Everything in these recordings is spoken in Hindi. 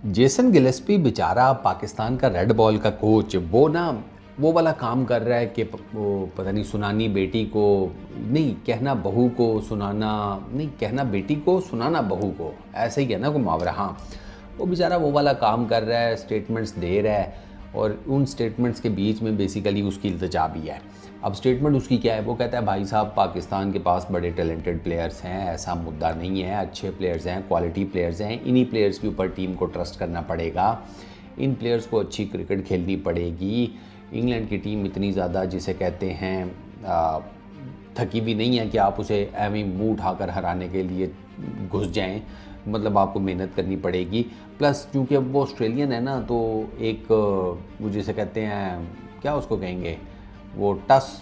जेसन गिलेस्पी बेचारा पाकिस्तान का रेड बॉल का कोच वो ना वो वाला काम कर रहा है कि वो पता नहीं सुनानी बेटी को नहीं कहना बहू को सुनाना नहीं कहना बेटी को सुनाना बहू को, ऐसे ही है ना को मुहावरा। हाँ, वो बेचारा वो वाला काम कर रहा है, स्टेटमेंट्स दे रहा है और उन स्टेटमेंट्स के बीच में बेसिकली उसकी इल्तिजा भी है। अब स्टेटमेंट उसकी क्या है, वो कहता है भाई साहब पाकिस्तान के पास बड़े टैलेंटेड प्लेयर्स हैं, ऐसा मुद्दा नहीं है, अच्छे प्लेयर्स हैं, क्वालिटी प्लेयर्स हैं, इन्हीं प्लेयर्स के ऊपर टीम को ट्रस्ट करना पड़ेगा, इन प्लेयर्स को अच्छी क्रिकेट खेलनी पड़ेगी। इंग्लैंड की टीम इतनी ज़्यादा जिसे कहते हैं थकी भी नहीं है कि आप उसे एवं मुँह उठाकर हराने के लिए घुस जाएं, मतलब आपको मेहनत करनी पड़ेगी। प्लस क्योंकि अब वो ऑस्ट्रेलियन है ना, तो एक वो जिसे कहते हैं क्या उसको कहेंगे, वो टस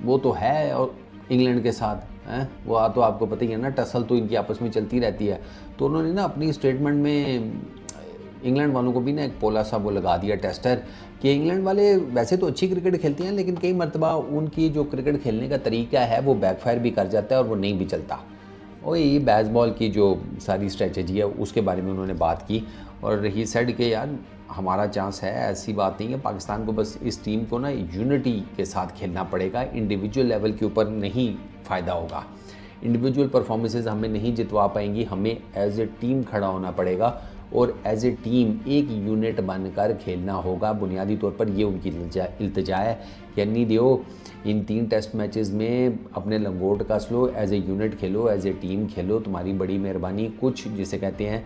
वो तो है और इंग्लैंड के साथ हैं वो तो आपको पता ही है ना, टसल तो इनकी आपस में चलती रहती है। तो उन्होंने ना अपनी स्टेटमेंट में इंग्लैंड वालों को भी ना एक पोला सा वो लगा दिया टेस्टर कि इंग्लैंड वाले वैसे तो अच्छी क्रिकेट खेलते हैं लेकिन कई मरतबा उनकी जो क्रिकेट खेलने का तरीका है वो बैकफायर भी कर जाता है और वो नहीं भी चलता। और ये बेसबॉल की जो सारी स्ट्रेटजी है उसके बारे में उन्होंने बात की और ही सेड कि यार हमारा चांस है, ऐसी बात नहीं है, पाकिस्तान को बस इस टीम को ना यूनिटी के साथ खेलना पड़ेगा, इंडिविजुअल लेवल के ऊपर नहीं फ़ायदा होगा, इंडिविजुअल परफॉर्मेंसेज हमें नहीं जितवा पाएंगी, हमें एज ए टीम खड़ा होना पड़ेगा और एज ए टीम एक यूनिट बनकर खेलना होगा। बुनियादी तौर पर ये उनकी इल्तिजा है कि अन्नी दियो इन 3 टेस्ट मैचेस में अपने लंगोट कस लो, as a unit Khelo, as a team खेलो, तुम्हारी बड़ी मेहरबानी, कुछ जिसे कहते हैं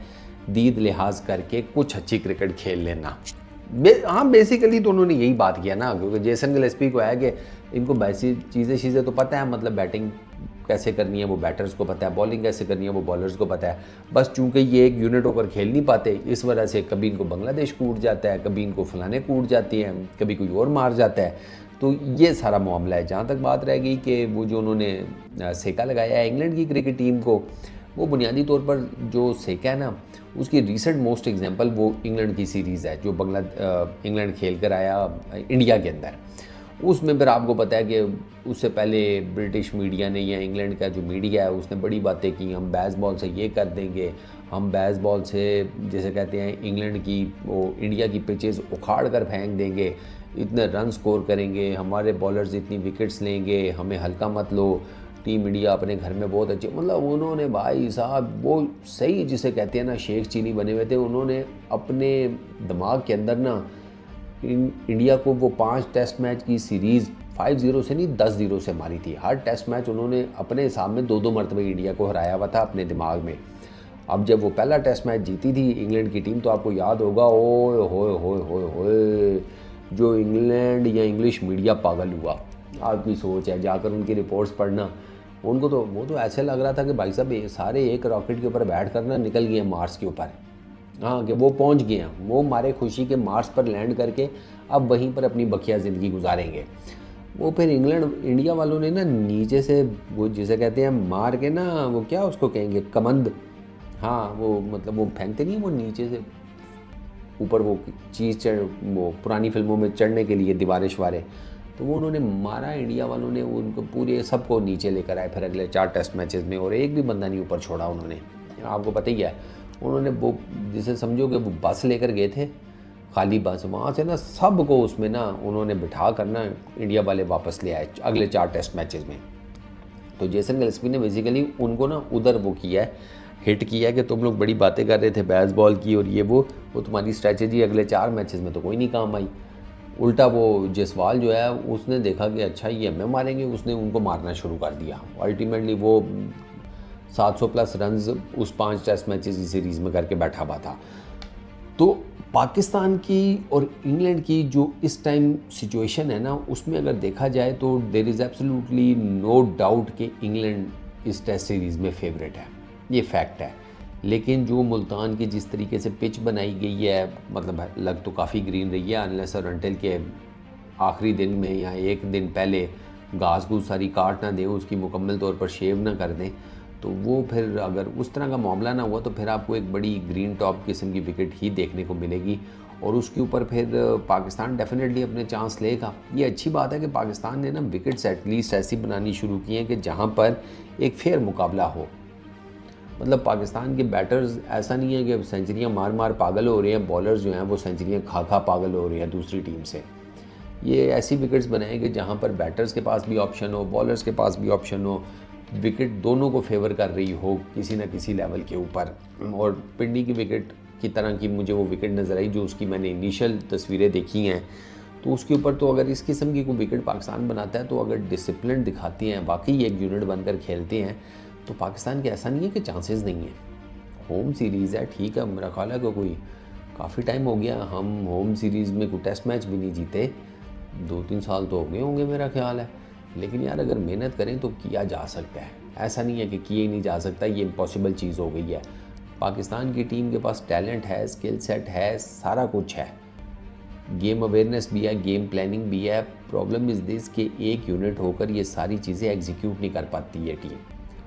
दीद लिहाज करके कुछ अच्छी क्रिकेट खेल लेना। हाँ बेसिकली तो उन्होंने यही बात किया ना, क्योंकि जेसन गिलेस्पी को है कि इनको वैसी चीज़ें तो पता है, मतलब बैटिंग कैसे करनी है वो बैटर्स को पता है, बॉलिंग कैसे करनी है वो बॉलर्स को पता है, बस चूंकि ये एक यूनिट होकर खेल नहीं पाते इस वजह से कभी इनको बांग्लादेश कूट जाता है, कभी इनको फलाने कूट जाती हैं, कभी कोई और मार जाता है। तो ये सारा मामला है। जहाँ तक बात रह गई कि वो जो उन्होंने सेका लगाया है इंग्लैंड की क्रिकेट टीम को, वो बुनियादी तौर पर जो सेका है ना उसकी रिसेंट मोस्ट एग्जांपल वो इंग्लैंड की सीरीज़ है जो इंग्लैंड खेल कर आया इंडिया के अंदर। उसमें फिर आपको पता है कि उससे पहले ब्रिटिश मीडिया ने या इंग्लैंड का जो मीडिया है उसने बड़ी बातें की, हम बेसबॉल से ये कर देंगे, हम बेसबॉल से जैसे कहते हैं इंग्लैंड की वो इंडिया की पिचेस उखाड़ कर फेंक देंगे, इतने रन स्कोर करेंगे, हमारे बॉलर्स इतनी विकेट्स लेंगे, हमें हल्का मत लो, टीम इंडिया अपने घर में बहुत अच्छी, मतलब उन्होंने भाई साहब वो सही जिसे कहते हैं ना शेख चीनी बने हुए थे। उन्होंने अपने दिमाग के अंदर ना इंडिया को वो 5 टेस्ट मैच की सीरीज़ 5-0 से नहीं 10-0 से मारी थी। हर टेस्ट मैच उन्होंने अपने हिसाब में 2-2 मरतबे इंडिया को हराया हुआ था अपने दिमाग में। अब जब वो पहला टेस्ट मैच जीती थी इंग्लैंड की टीम तो आपको याद होगा, ओए होए होए होए होए जो इंग्लैंड या इंग्लिश मीडिया पागल हुआ। आपकी सोच है, जाकर उनकी रिपोर्ट्स पढ़ना, उनको तो वो तो ऐसे लग रहा था कि भाई साहब सारे एक रॉकेट के ऊपर बैठ कर ना निकल गए मार्स के ऊपर। हाँ कि वो पहुंच गए हैं, वो मारे खुशी के मार्स पर लैंड करके अब वहीं पर अपनी बखिया ज़िंदगी गुजारेंगे। वो फिर इंडिया वालों ने ना नीचे से वो जिसे कहते हैं मार के ना वो क्या उसको कहेंगे कमंद, हाँ वो मतलब वो फेंकते नहीं वो नीचे से ऊपर वो चीज़ वो पुरानी फिल्मों में चढ़ने के लिए दीवारें शवारे, तो वो उन्होंने मारा इंडिया वालों ने, उनको पूरे सबको नीचे लेकर आए फिर अगले 4 टेस्ट मैचेस में और एक भी बंदा नहीं ऊपर छोड़ा उन्होंने। आपको पता ही है उन्होंने वो जिसे समझो कि वो बस लेकर गए थे, खाली बस, वहाँ से ना सबको उसमें ना उन्होंने बिठा कर ना इंडिया वाले वापस ले आए अगले 4 टेस्ट मैचेस में। तो जेसन गिलेस्पी ने बेसिकली उनको ना उधर वो किया है, हिट किया है कि तुम लोग बड़ी बातें कर रहे थे बेसबॉल की और ये वो तुम्हारी स्ट्रैटेजी अगले 4 मैचेस में तो कोई नहीं काम आई। उल्टा वो जसवाल जो है उसने देखा कि अच्छा ये हमें मारेंगे, उसने उनको मारना शुरू कर दिया। अल्टीमेटली वो 700 प्लस रन्स उस 5 टेस्ट मैचेस की सीरीज़ में करके बैठा हुआ था। तो पाकिस्तान की और इंग्लैंड की जो इस टाइम सिचुएशन है ना उसमें अगर देखा जाए तो there is absolutely no doubt कि इंग्लैंड इस टेस्ट सीरीज़ में फेवरेट है, ये फैक्ट है। लेकिन जो मुल्तान की जिस तरीके से पिच बनाई गई है, मतलब लग तो काफ़ी ग्रीन रही है अनलेस और अनटिल के आखिरी दिन में या एक दिन पहले घास घूस सारी काट ना दें, उसकी मुकम्मल तौर पर शेव ना कर दें, तो वो फिर अगर उस तरह का मामला ना हुआ तो फिर आपको एक बड़ी ग्रीन टॉप किस्म की विकेट ही देखने को मिलेगी और उसके ऊपर फिर पाकिस्तान डेफिनेटली अपने चांस लेगा। ये अच्छी बात है कि पाकिस्तान ने ना विकेट्स एटलीस्ट ऐसी बनानी शुरू की हैं कि जहाँ पर एक फेयर मुकाबला हो। मतलब पाकिस्तान के बैटर्स ऐसा नहीं है कि सेंचुरियाँ मार मार पागल हो रहे हैं, बॉलर्स जो हैं वो सेंचुरियाँ खा खा पागल हो रहे हैं दूसरी टीम से। ये ऐसी विकेट्स बनाए कि जहाँ पर बैटर्स के पास भी ऑप्शन हो, बॉलर्स के पास भी ऑप्शन हो, विकेट दोनों को फेवर कर रही हो किसी न किसी लेवल के ऊपर। और पिंडी की विकेट की तरह की मुझे वो विकेट नज़र आई जो उसकी मैंने इनिशियल तस्वीरें देखी हैं, तो उसके ऊपर तो अगर इस किस्म की कोई विकेट पाकिस्तान बनाता है, तो अगर डिसिप्लिन दिखाती हैं, वाकई एक यूनिट बनकर खेलते हैं, तो पाकिस्तान के ऐसा नहीं है कि चांसेस नहीं है। होम सीरीज़ है, ठीक है, मेरा ख्याल है कि कोई काफ़ी टाइम हो गया हम होम सीरीज़ में कोई टेस्ट मैच भी नहीं जीते, 2-3 साल तो हो गए होंगे मेरा ख्याल है। लेकिन यार अगर मेहनत करें तो किया जा सकता है, ऐसा नहीं है कि किए ही नहीं जा सकता, ये इम्पॉसिबल चीज़ हो गई है। पाकिस्तान की टीम के पास टैलेंट है, स्किल सेट है, सारा कुछ है, गेम अवेयरनेस भी है, गेम प्लानिंग भी है। प्रॉब्लम इज़ दिस कि एक यूनिट होकर ये सारी चीज़ें एग्जीक्यूट नहीं कर पाती है टीम,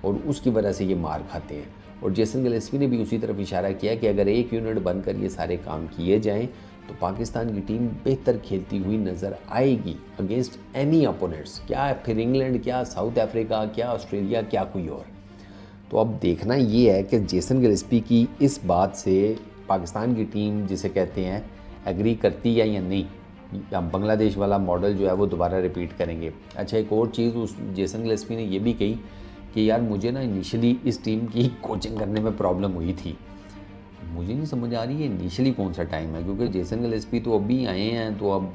और उसकी वजह से ये मार खाते हैं। और जेसन गिलेस्पी ने भी उसी तरफ इशारा किया कि अगर एक यूनिट बनकर ये सारे काम किए जाएं तो पाकिस्तान की टीम बेहतर खेलती हुई नज़र आएगी अगेंस्ट एनी अपोनेंट्स, क्या फिर इंग्लैंड, क्या साउथ अफ्रीका, क्या ऑस्ट्रेलिया, क्या कोई और। तो अब देखना ये है कि जेसन गिलेस्पी की इस बात से पाकिस्तान की टीम जिसे कहते हैं एग्री करती है या नहीं, या बांग्लादेश वाला मॉडल जो है वो दोबारा रिपीट करेंगे। अच्छा, एक और चीज़ उस जेसन गिलेस्पी ने ये भी कही कि यार मुझे ना इनिशियली इस टीम की कोचिंग करने में प्रॉब्लम हुई थी। मुझे नहीं समझ आ रही है इनिशियली कौन सा टाइम है, क्योंकि जेसन गिलेस्पी तो अभी आए हैं, तो अब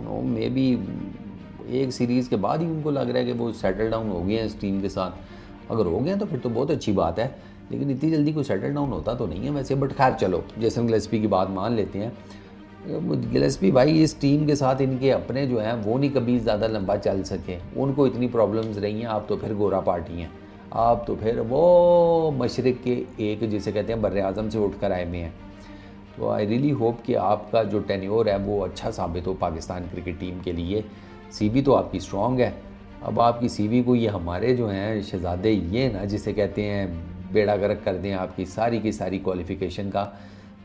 नो मे बी एक सीरीज़ के बाद ही उनको लग रहा है कि वो सेटल डाउन हो गए हैं इस टीम के साथ। अगर हो गए हैं तो फिर तो बहुत अच्छी बात है, लेकिन इतनी जल्दी कोई सेटल डाउन होता तो नहीं है वैसे। बट खैर चलो, जेसन गिलेस्पी की बात मान लेते हैं। गिलेस्पी भाई इस टीम के साथ इनके अपने जो हैं वो नहीं कभी ज़्यादा लंबा चल सके, उनको इतनी प्रॉब्लम्स रही हैं। आप तो फिर गोरा पार्टी हैं, आप तो फिर वो मशरिक़ के एक जिसे कहते हैं बर्र आज़म से उठ कर आए हुए हैं। तो आई रियली होप कि आपका जो टेन्योर है वो अच्छा साबित हो पाकिस्तान क्रिकेट टीम के लिए। सीवी तो आपकी स्ट्रॉन्ग है, अब आपकी सीवी को ये हमारे जो हैं शहजादे ये ना जिसे कहते हैं बेड़ा गर्क कर दें आपकी सारी की सारी क्वालिफ़िकेशन का।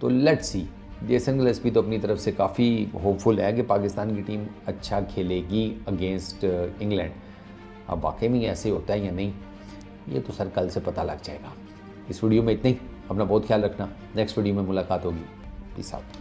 तो लेट्स सी, जेसन गिलेस्पी तो अपनी तरफ से काफ़ी होपफुल है कि पाकिस्तान की टीम अच्छा खेलेगी अगेंस्ट इंग्लैंड। अब वाकई में ऐसे होता है या नहीं, ये तो सर कल से पता लग जाएगा। इस वीडियो में इतना ही, अपना बहुत ख्याल रखना, नेक्स्ट वीडियो में मुलाकात होगी। Peace out.